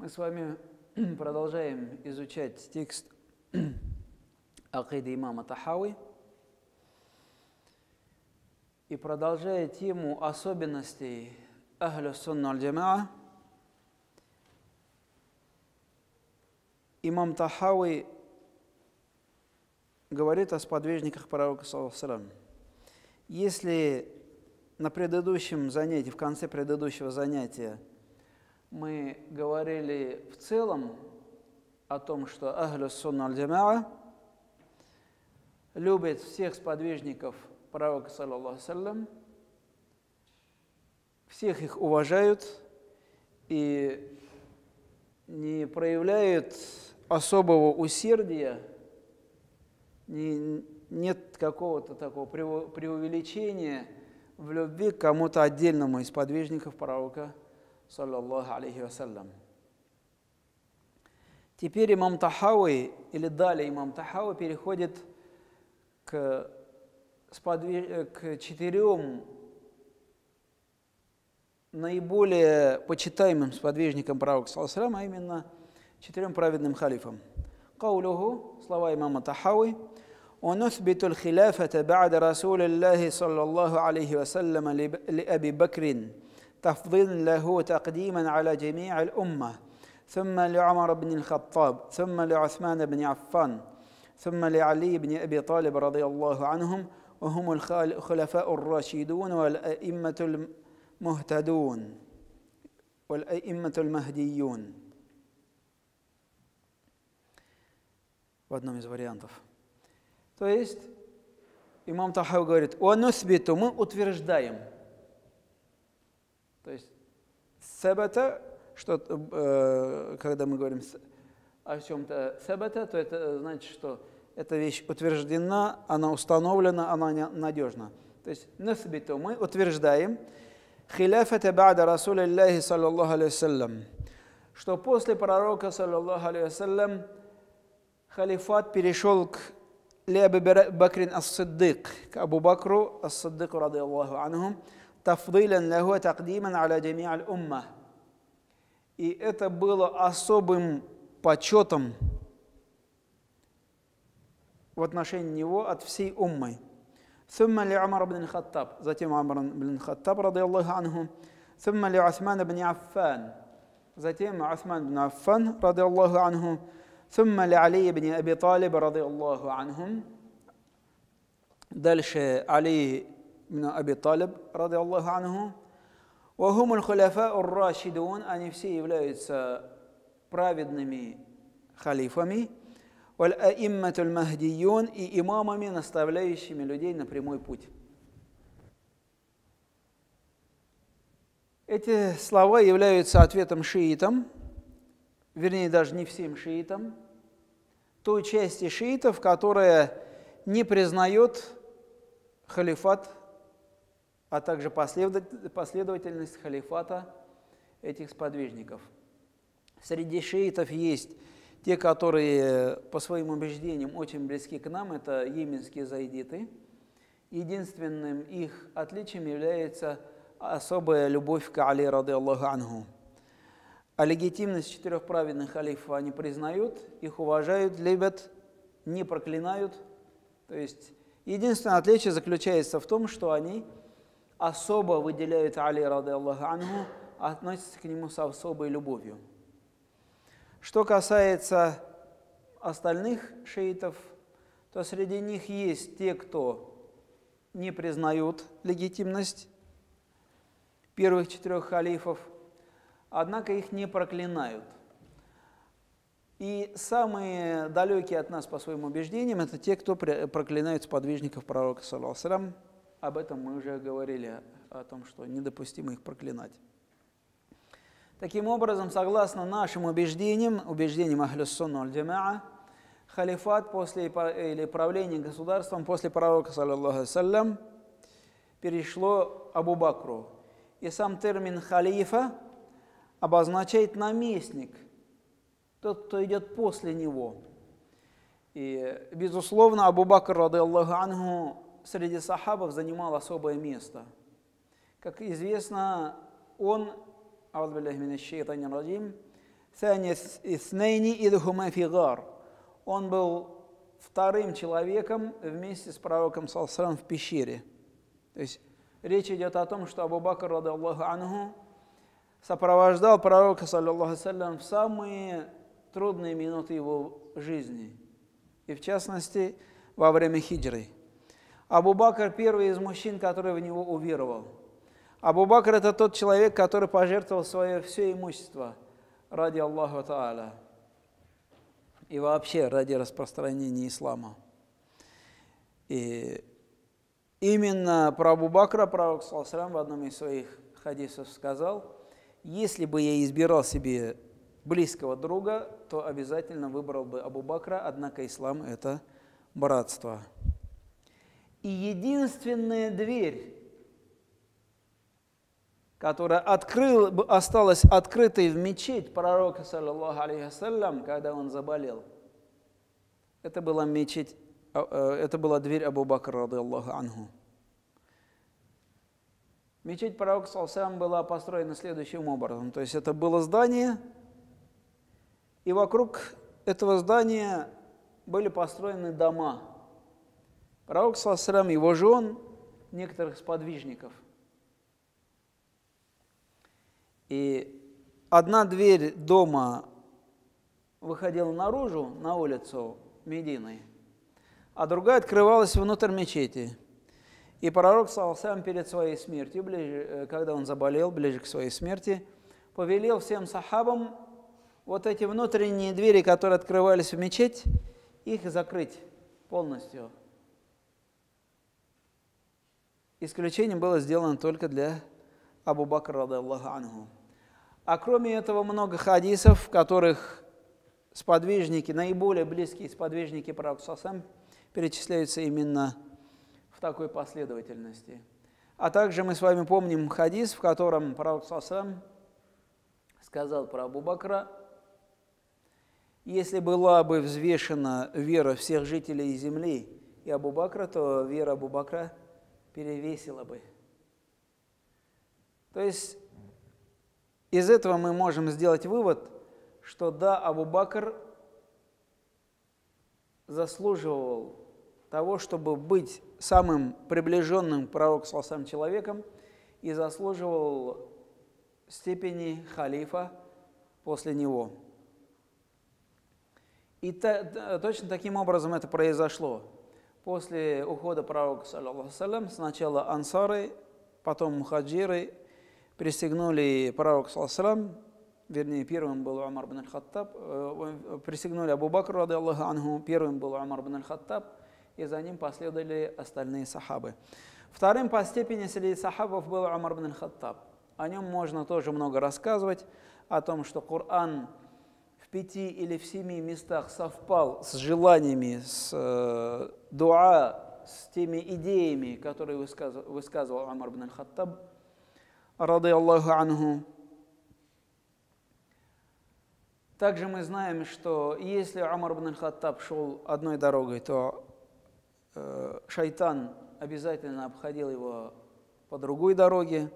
Мы с вами продолжаем изучать текст акиды имама Тахави и продолжая тему особенностей Ахлю Сунна аль-Джамаа, имам Тахави говорит о сподвижниках пророка саллаллаху алейхи ва саллям. Если на предыдущем занятии, в конце предыдущего занятия мы говорили в целом о том, что Ахлю Сунна аль-Джамаа любят всех сподвижников пророка, саллаллаху алейхи ва саллям, всех их уважают и не проявляют особого усердия, нет какого-то такого преувеличения в любви к кому-то отдельному из подвижников пророка, саллаллаху алейхи вассалям. Теперь имам Тахави, или далее имам Тахави переходит к четырем наиболее почитаемым сподвижникам пророка, саллаллаху алейхи вассалям, а именно четырем праведным халифам. Каулюху, слова имама Тахави: ونثبت الخلافة بعد رسول الله صلى الله عليه وسلم لأبي بكر تفضيلا له تقديما على جميع الأمة، ثم لعمر بن الخطاب، ثم لعثمان بن عفان، ثم لعلي بن أبي طالب رضي الله عنهم، وهم الخلفاء الراشدون والأئمة المهتدون والأئمة المهديون. В одном из вариантов. То есть, имам Тахави говорит: «Ванусбиту» — мы утверждаем. То есть, сабата, что, когда мы говорим о чем-то сабата, то это значит, что эта вещь утверждена, она установлена, она надежна. То есть, нусбиту — мы утверждаем, хиляфата ба'да Расулиллахи саллаллаху алейхи вассалям, что после пророка саллаллаху алейхи вассалям халифат перешел к لأبي بكر الصديق كأبو بكر الصديق رضي الله عنهم تفضيلا له تقديما على جميع الأمة. И это было особым почетом в отношении него от всей уммы. ثم لعمر بن الخطاب, затем عمر بن الخطاب رضي الله عنه, ثم لعثمان بن عفان, затем عثمان بن عفان رضي الله عنه, ثم لعلي بن أبي طالب رضي الله عنهم, дальше علي بن أبي طالب رضي الله عنه, وهم الخلفاء الراشدون, они все являются праведными халифами, والأئمة المهديون, и имамами, наставляющими людей на прямой путь. Эти слова являются ответом шиитам, вернее, даже не всем шиитам, той части шиитов, которая не признает халифат, а также последовательность халифата этих сподвижников. Среди шиитов есть те, которые по своим убеждениям очень близки к нам, это йеменские зайдиты. Единственным их отличием является особая любовь к Али, рады Аллаху анху. А легитимность четырех праведных халифов они признают, их уважают, любят, не проклинают. То есть единственное отличие заключается в том, что они особо выделяют Али, рады Аллаху анху, относятся к нему с особой любовью. Что касается остальных шиитов, то среди них есть те, кто не признают легитимность первых четырех халифов, однако их не проклинают. И самые далекие от нас по своим убеждениям — это те, кто проклинают сподвижников пророка, саллаллаху алейхи ва саллям. Об этом мы уже говорили, о том, что недопустимо их проклинать. Таким образом, согласно нашим убеждениям, убеждениям Ахлю Сунна аль-Джамаа, халифат или правление государством после пророка, саллаллаху алейхи ва саллям, перешло Абу Бакру. И сам термин халифа обозначает наместник, тот, кто идет после него. И, безусловно, Абу Бакр, рады Аллаху анху, среди сахабов занимал особое место. Как известно, он Он был вторым человеком вместе с пророком ﷺ в пещере. То есть речь идет о том, что Абу Бакр, ради Аллаху анху, сопровождал пророка, саллаллаху алейхи, в самые трудные минуты его жизни. И в частности, во время хиджры. Абу Бакр – первый из мужчин, который в него уверовал. Абу Бакр – это тот человек, который пожертвовал свое все имущество ради Аллаха Та'аля и вообще ради распространения ислама. И именно про Абу Бакра пророк в одном из своих хадисов сказал: если бы я избирал себе близкого друга, то обязательно выбрал бы Абу Бакра, однако ислам – это братство. И единственная дверь, которая осталась открытой в мечеть пророка, саллаллаху алейхи вассалям, когда он заболел, это была дверь Абу Бакра, ради Аллаху анху. Мечеть пророка, саллаллаху алейхи вассалям, была построена следующим образом. То есть это было здание, и вокруг этого здания были построены дома. Пророк, саллаллаху алейхи вассалям, его жен, некоторых сподвижников. И одна дверь дома выходила наружу, на улицу Медины, а другая открывалась внутрь мечети. И пророк, саллаллаху алейхи вассалям, перед своей смертью, когда он заболел, ближе к своей смерти, повелел всем сахабам вот эти внутренние двери, которые открывались в мечеть, их закрыть полностью. Исключение было сделано только для Абу Бакра, ради Аллаху анху. А кроме этого, много хадисов, в которых сподвижники, наиболее близкие сподвижники пророка ﷺ перечисляются именно в такой последовательности. А также мы с вами помним хадис, в котором пророк ﷺ сказал про Абу Бакра: если была бы взвешена вера всех жителей земли и Абу Бакра, то вера Абу Бакра перевесила бы. То есть из этого мы можем сделать вывод, что да, Абу Бакр заслуживал того, чтобы быть самым приближенным к пророку ﷺ человеком, и заслуживал степени халифа после него. И точно таким образом это произошло. После ухода пророка, саллаллаху алейхи, сначала ансары, потом мухаджиры присягнули пророку, саллаллаху алейхи, вернее, первым был Умар ибн аль-Хаттаб, присягнули Абу Бакру, ради Аллаху анху, первым был Умар ибн аль-Хаттаб, и за ним последовали остальные сахабы. Вторым по степени среди сахабов был Умар ибн аль-Хаттаб. О нем можно тоже много рассказывать, о том, что Коран в 5 или в 7 местах совпал с желаниями, с дуа, с теми идеями, которые высказывал Умар ибн аль-Хаттаб, ради Аллаху анху. Также мы знаем, что если Умар ибн аль-Хаттаб шел одной дорогой, то шайтан обязательно обходил его по другой дороге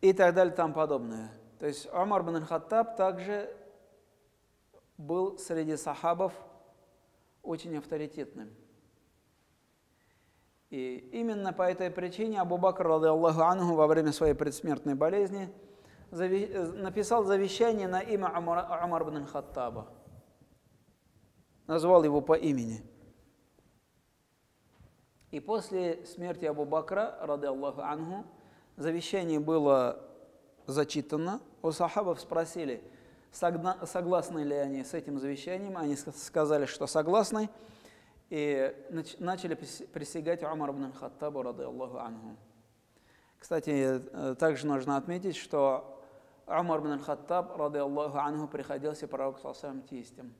и так далее и тому подобное. То есть Умар ибн аль-Хаттаб также был среди сахабов очень авторитетным. И именно по этой причине Абу Бакр, ради Аллаху анху, во время своей предсмертной болезни написал завещание на имя Умар ибн аль-Хаттаба. Назвал его по имени. И после смерти Абу Бакра, ради Аллаху анху, завещание было зачитано. У сахабов спросили, согласны ли они с этим завещанием. Они сказали, что согласны. И начали присягать Умар ибн аль-Хаттабу, ради Аллаху анху. Кстати, также нужно отметить, что Умар ибн аль-Хаттаб, ради Аллаху анху, приходился пророку ﷺ тестем.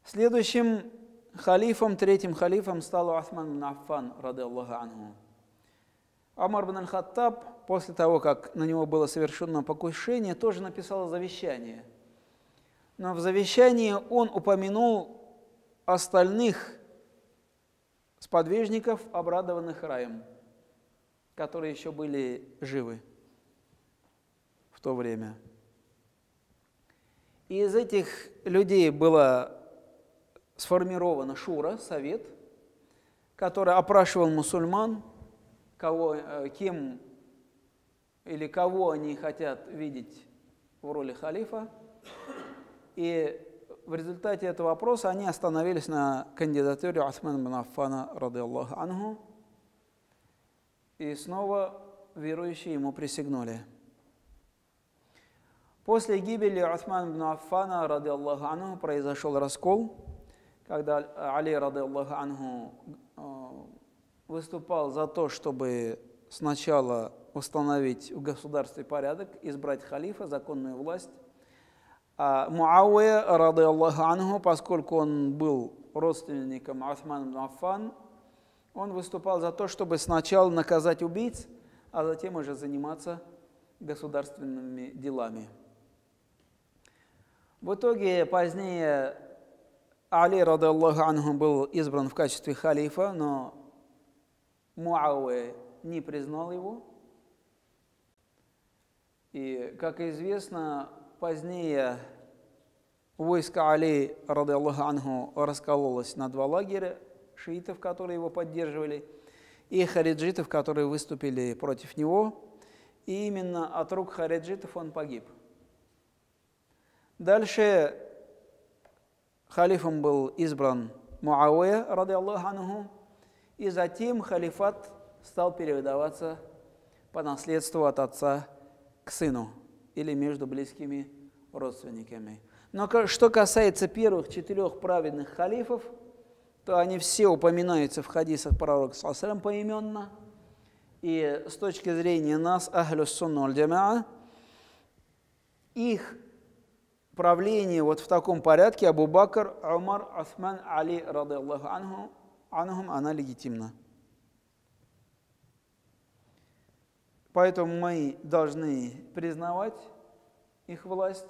Следующим халифом, третьим халифом стал Усман ибн Аффан, ради Аллаху анху. Умар ибн аль-Хаттаб, после того, как на него было совершено покушение, тоже написал завещание. Но в завещании он упомянул остальных сподвижников, обрадованных раем, которые еще были живы в то время. И из этих людей была сформирована шура, совет, который опрашивал мусульман, кем или кого они хотят видеть в роли халифа. И в результате этого вопроса они остановились на кандидатуре Усмана бин Аффана, ради Аллаху анху, и снова верующие ему присягнули. После гибели Усмана бин Аффана, ради Аллаху анху, произошел раскол, когда Али, ради Аллаху анху, выступал за то, чтобы сначала установить в государстве порядок, избрать халифа, законную власть. А Муавия, ради Аллаху анху, поскольку он был родственником Усмана бин Аффан, он выступал за то, чтобы сначала наказать убийц, а затем уже заниматься государственными делами. В итоге позднее Али, ради Аллаху анху, был избран в качестве халифа, но Муавия не признал его. И, как известно, позднее войско Али, ради Аллаху анху, раскололось на два лагеря: шиитов, которые его поддерживали, и хариджитов, которые выступили против него. И именно от рук хариджитов он погиб. Дальше халифом был избран Муавия, ради Аллаху анху, и затем халифат стал передаваться по наследству от отца к сыну или между близкими родственниками. Но что касается первых 4 праведных халифов, то они все упоминаются в хадисах пророка саллаллаху алейхи ва саллям поименно. И с точки зрения нас, ахлюс сунна валь джамаа, их правление вот в таком порядке: Абу Бакр, Умар, Усман, Али, ради Аллаху анхум, она легитимна. Поэтому мы должны признавать их власть,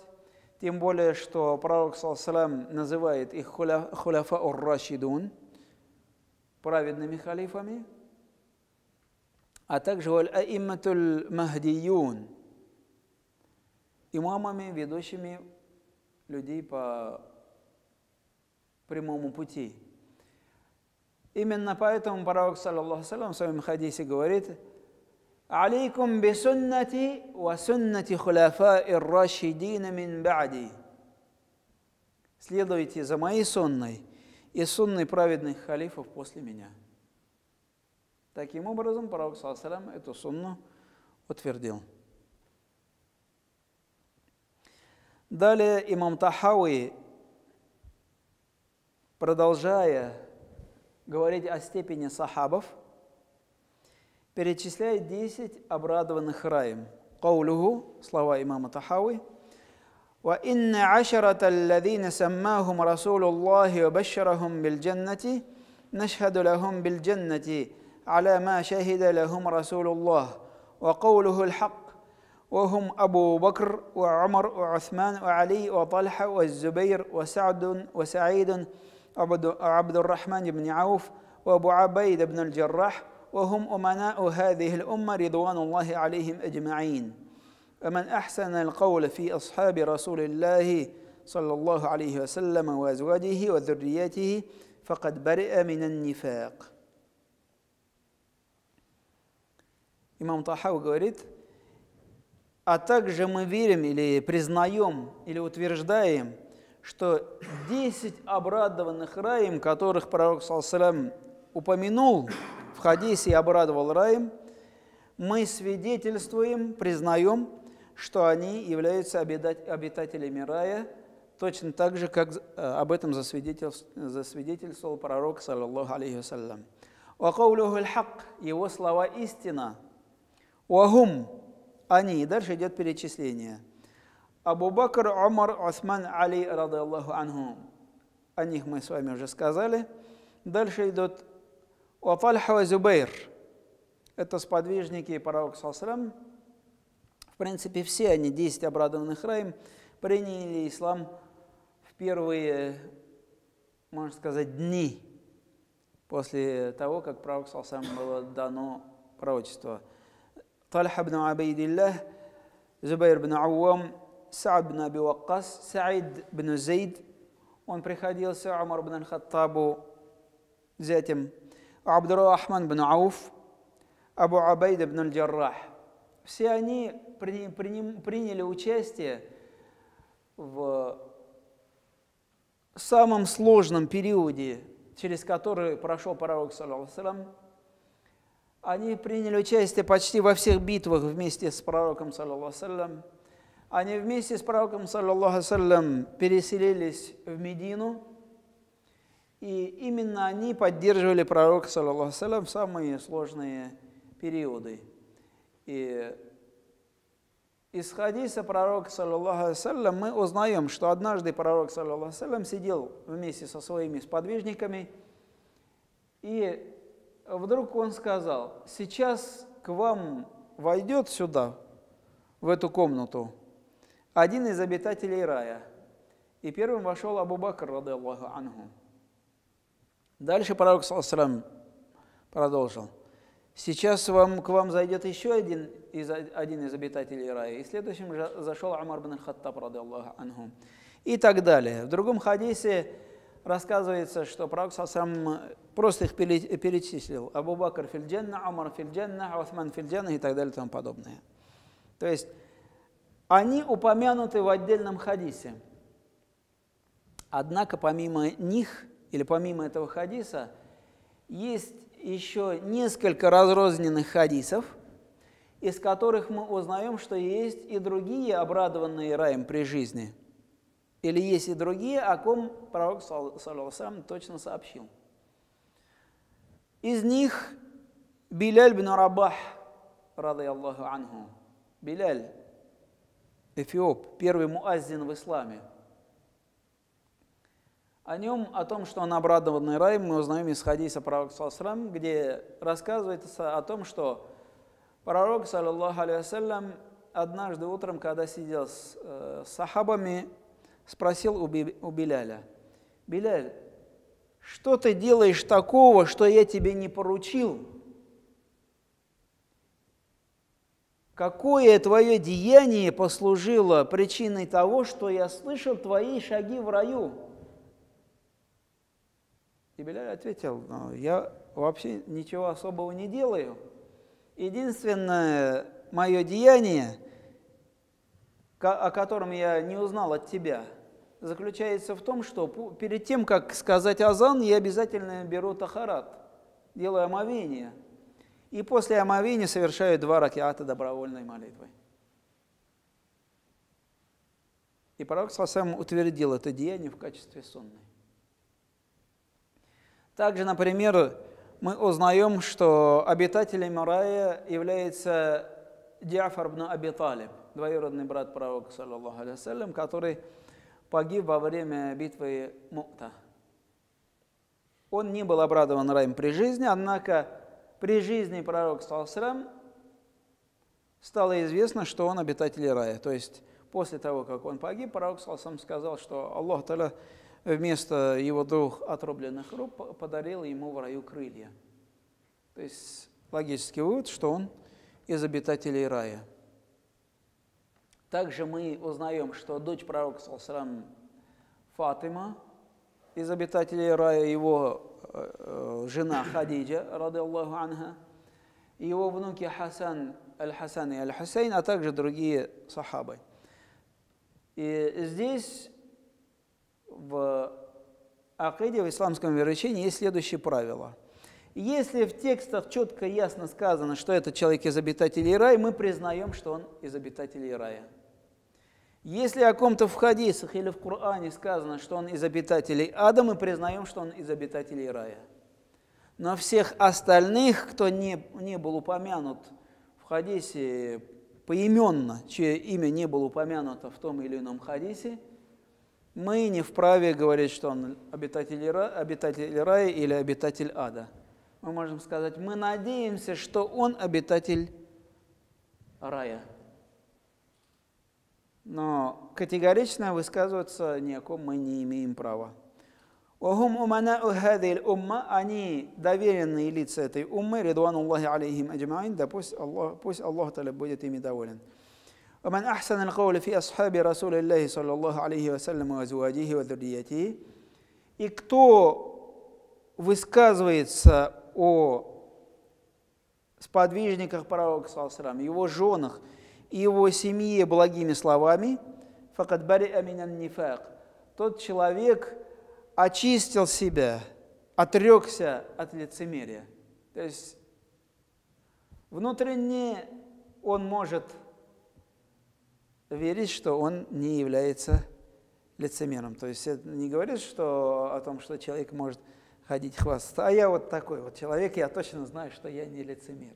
тем более, что пророк саллаллаху алейхи ва саллям называет их хуляфа ар-рашидун, праведными халифами, а также валь-аимматуль махдиюн, имамами, ведущими людей по прямому пути. Именно поэтому пророк саллаллаху алейхи ва саллям в своем хадисе говорит: «Алейкум би суннати ва суннати хуляфаи ар-рашидин мин ба'ди». Следуйте за моей сунной и сунной праведных халифов после меня. Таким образом, пророк саллаллаху алейхи ва саллям эту сунну утвердил. Далее имам Тахауи, продолжая говорить о степени сахабов, перечисляет 10 обрадованных раем. Каулюху, слова имама Тахауи: «Ва инна ашарата алладина саммахум Расулуллахи ва башшарахум биль джаннати, нашхаду лахум биль джаннати, аля ма шахида лахум Расулуллах, ва каулюху аль-хак, وهم أبو بكر وعمر وعثمان وعلي وطلحة والزبير وسعد وسعيد وعبد الرحمن بن عوف وأبو عبيد بن الجراح، وهم أمناء هذه الأمة رضوان الله عليهم أجمعين. ومن أحسن القول في أصحاب رسول الله صلى الله عليه وسلم وأزواجه وذرياته فقد برئ من النفاق». Имам Тахауи говорит: а также мы верим или признаем, или утверждаем, что 10 обрадованных раем, которых пророк саллаллаху алейхи ва саллям упомянул в хадисе и обрадовал раем, мы свидетельствуем, признаем, что они являются обитателями рая, точно так же, как об этом засвидетельствовал пророк, саллаллаху алейхи ва саллям. «Ва каулюху аль-хак», его слова истина. «Вахум», они, и дальше идет перечисление. Абу Бакр, Умар, Усман, Али, ради Аллаху анху. О них мы с вами уже сказали. Дальше идут Тальха ва Зубайр. Это сподвижники пророка саллаллаху алейхи ва саллям. В принципе, все они, 10 обрадованных раем, приняли ислам в первые, можно сказать, дни после того, как пророку саллаллаху алейхи ва саллям было дано пророчество. Тальха ибн Убайдиллах Зубайр бин Ауам, Саад бин Аби Ваккас, Саид бин Зейд, он приходился Умар бин Аль-Хаттабу зятем, Абдуррахман бин Ауф, Абу Абайда бин Аль-Джаррах. Все они приняли участие в самом сложном периоде, через который прошел пророк, саллаллаху алейхи ва саллям. Они приняли участие почти во всех битвах вместе с пророком, саллаллаху алейхи ва саллям. Они вместе с пророком, саллаллаху алейхи ва саллям, переселились в Медину, и именно они поддерживали пророка, саллаллаху алейхи ва саллям, в самые сложные периоды. И из хадиса пророка, саллаллаху алейхи ва саллям, мы узнаем, что однажды пророк, саллаллаху алейхи ва саллям, сидел вместе со своими сподвижниками, и вдруг он сказал: сейчас к вам войдет сюда, в эту комнату, один из обитателей рая. И первым вошел Абу Бакр, ради Аллаху анху. Дальше пророк, саллаллаху алейхи ва саллям, продолжил: сейчас к вам зайдет еще один из обитателей рая. И следующим зашел Умар бин Аль-Хаттаб, ради Аллаху анху. И так далее. В другом хадисе рассказывается, что пророк сам просто их перечислил. Абу Бакр фильджанна, Умар фильджанна, Усман фильджанна и так далее и тому подобное. То есть они упомянуты в отдельном хадисе. Однако помимо них, или помимо этого хадиса, есть еще несколько разрозненных хадисов, из которых мы узнаем, что есть и другие, обрадованные раем при жизни. Или есть и другие, о ком пророк, саллаллаху алейхи ва саллям, точно сообщил. Из них Биляль бин Рабах, ради Аллаху анху. Биляль, эфиоп, первый муаззин в исламе. О нем, о том, что он обрадованный раем, мы узнаем из хадиса пророка, саллаллаху алейхи ва саллям, где рассказывается о том, что пророк, саллаллаху алейхи ва саллям, однажды утром, когда сидел с сахабами, спросил у Биляля: Биляль, что ты делаешь такого, что я тебе не поручил? Какое твое деяние послужило причиной того, что я слышал твои шаги в раю? И Биляль ответил: я вообще ничего особого не делаю. Единственное мое деяние, о котором я не узнал от тебя, заключается в том, что перед тем, как сказать азан, я обязательно беру тахарат, делаю омовение, и после омовения совершаю 2 ракиата добровольной молитвы. И пророк саллаллаху алейхи ва саллям утвердил это деяние в качестве сунны. Также, например, мы узнаем, что обитателем рая является Джафар бин Аби Талиб, двоюродный брат пророка, саллаллаху алейхи ва саллям, который погиб во время битвы Му'та. Он не был обрадован раем при жизни, однако при жизни пророка, саллаллаху алейхи ва саллям, стало известно, что он обитатель рая. То есть после того, как он погиб, пророк, саллаллаху алейхи ва саллям, сказал, что Аллах Та'аля вместо его 2 отрубленных рук подарил ему в раю крылья. То есть логический вывод, что он из обитателей рая. Также мы узнаем, что дочь пророка, саллаллаху алейхи ва саллям, Фатима, из обитателей рая, его жена Хадиджа, ради Аллаху анха, его внуки Хасан, Аль-Хасан и Аль-Хусейн, а также другие сахабы. И здесь в акиде, в исламском вероучении, есть следующее правило. Если в текстах четко и ясно сказано, что этот человек из обитателей рая, мы признаем, что он из обитателей рая. Если о ком-то в хадисах или в Коране сказано, что он из обитателей ада, мы признаем, что он из обитателей рая. Но всех остальных, кто не был упомянут в хадисе поименно, чье имя не было упомянуто в том или ином хадисе, мы не вправе говорить, что он обитатель рая или обитатель ада. Мы можем сказать: мы надеемся, что он обитатель рая. Но категорично высказываться ни о ком мы не имеем права. Они доверенные лица этой уммы, ридвануллахи алейхим аджмаин, да пусть Аллах Та'аля будет ими доволен. ومن أحسن القول في أصحاب رسول الله صلى الله عليه وسلم وأزواجه وذريته. И кто высказывается о сподвижниках пророка, его женах и его семье благими словами, فَقَدْ بَرِئَ مِنَ النِّفَاقِ, тот человек очистил себя, отрекся от лицемерия. То есть внутренне он может верить, что он не является лицемером. То есть это не говорит о том, что человек может ходить хвастаться. А я вот такой вот человек, я точно знаю, что я не лицемер.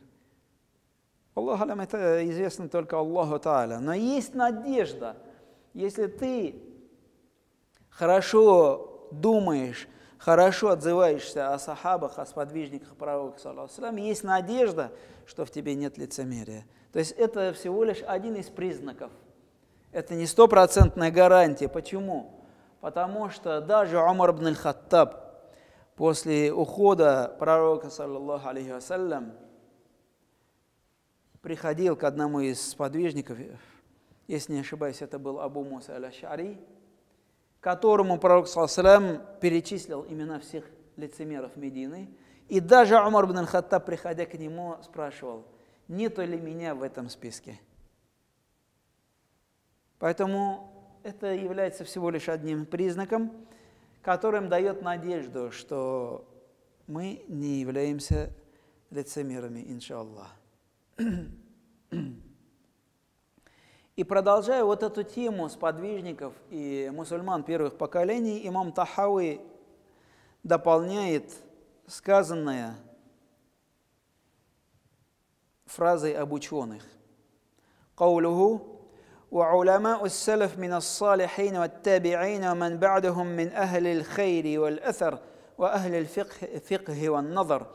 Аллаху алям, это известно только Аллаху Тааля. Но есть надежда. Если ты хорошо думаешь, хорошо отзываешься о сахабах, о сподвижниках пророка, есть надежда, что в тебе нет лицемерия. То есть это всего лишь один из признаков. Это не стопроцентная гарантия. Почему? Потому что даже Умар ибн аль-Хаттаб после ухода пророка, саллаллаху алейхи вассалям, приходил к одному из сподвижников, если не ошибаюсь, это был Абу Муса аль-Аш'ари, которому пророк, саллаллаху алейхи вассалям, перечислил имена всех лицемеров Медины. И даже Умар ибн аль-Хаттаб, приходя к нему, спрашивал, нету ли меня в этом списке. Поэтому это является всего лишь одним признаком, которым дает надежду, что мы не являемся лицемерами, иншаллах. И продолжая вот эту тему сподвижников и мусульман первых поколений, имам Тахауи дополняет сказанное фразой об ученых. «Каулуху وعلماء السلف من الصالحين والتابعين ومن بعدهم من أهل الخير والأثر وأهل الفقه والنظر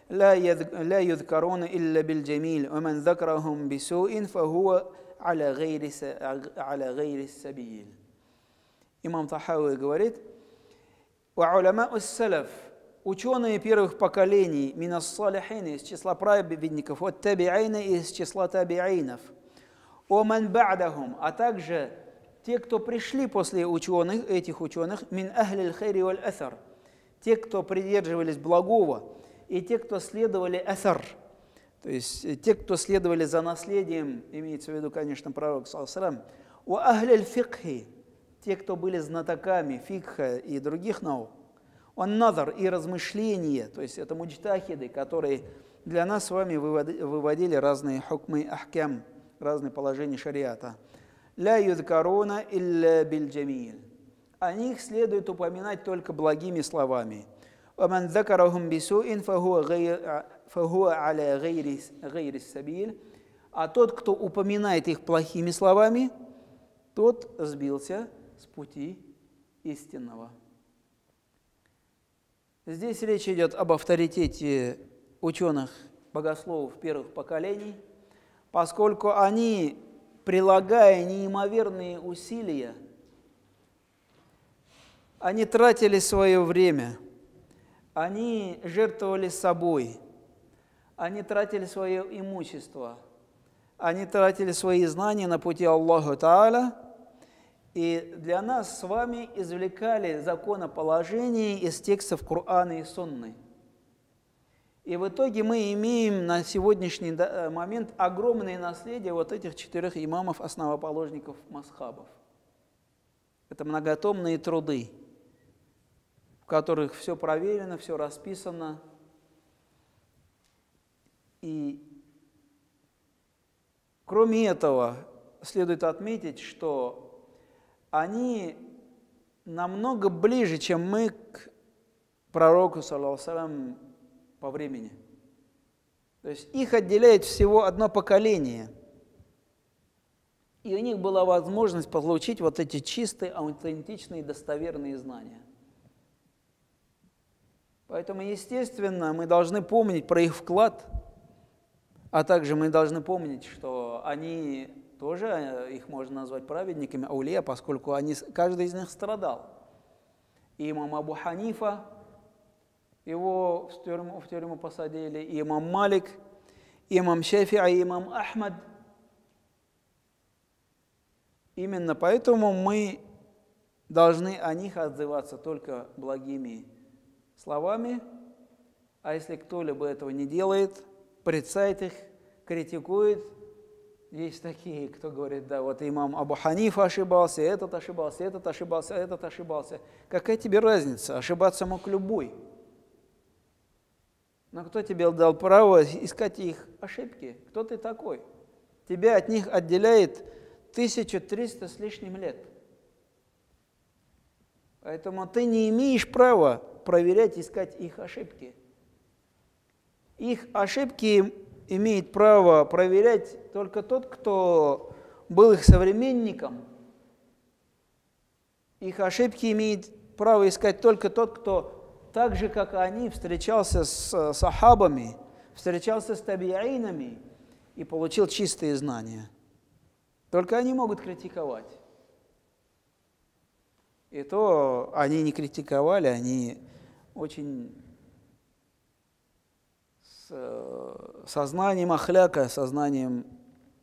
لا يذكرون إلا بالجميل ومن ذكرهم بسوء فهو على غير السبيل». Имам Тахауи говорит, وعلماء السلف, ученые первых поколений, من الصالحين, из числа праведников, والتابعين, из числа табиинов, ومن بعدهم, а также те, кто пришли после ученых, этих ученых, من أهل الخير والأثر, те, кто придерживались благого, и те, кто следовали асар, то есть те, кто следовали за наследием, имеется в виду, конечно, пророк, саллаллаху у ахль фикхи, те, кто были знатоками фикха и других наук, он назар и размышления, то есть это муджтахиды, которые для нас с вами выводили разные хукмы ахкям, разные положения шариата. ля юдкаруна илля биль джамиль. О них следует упоминать только благими словами. ومن ذكرهم بسوء فهو على غير السبيل. А тот, кто упоминает их плохими словами, тот сбился с пути истинного. Здесь речь идет об авторитете ученых, богословов первых поколений, поскольку они, прилагая неимоверные усилия, они тратили свое время, они жертвовали собой, они тратили свое имущество, они тратили свои знания на пути Аллаху Тааля, и для нас с вами извлекали законоположения из текстов Корана и Сунны. И в итоге мы имеем на сегодняшний момент огромное наследие вот этих 4 имамов, основоположников масхабов. Это многотомные труды, в которых все проверено, все расписано. И кроме этого, следует отметить, что они намного ближе, чем мы, к пророку, саллаллаху алейхи ва саллям, по времени. То есть их отделяет всего одно поколение. И у них была возможность получить вот эти чистые, аутентичные, достоверные знания. Поэтому, естественно, мы должны помнить про их вклад, а также мы должны помнить, что они тоже, их можно назвать праведниками, аулия, поскольку каждый из них страдал. И имам Абу Ханифа, его в тюрьму посадили, и имам Малик, и имам Шафи'и, и имам Ахмад. Именно поэтому мы должны о них отзываться только благими словами, а если кто-либо этого не делает, порицает их, критикует. Есть такие, кто говорит, да, вот имам Абу Ханифа ошибался, этот ошибался, этот ошибался, этот ошибался. Какая тебе разница? Ошибаться мог любой. Но кто тебе дал право искать их ошибки? Кто ты такой? Тебя от них отделяет 1300 с лишним лет. Поэтому ты не имеешь права проверять, искать их ошибки. Их ошибки имеет право проверять только тот, кто был их современником. Их ошибки имеет право искать только тот, кто так же, как и они, встречался с сахабами, встречался с табиинами и получил чистые знания. Только они могут критиковать. И то они не критиковали, они очень с сознанием ахляка, сознанием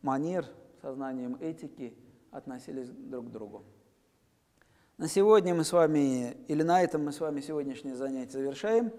манер, сознанием этики относились друг к другу. На сегодня мы с вами, или на этом мы с вами сегодняшнее занятие завершаем.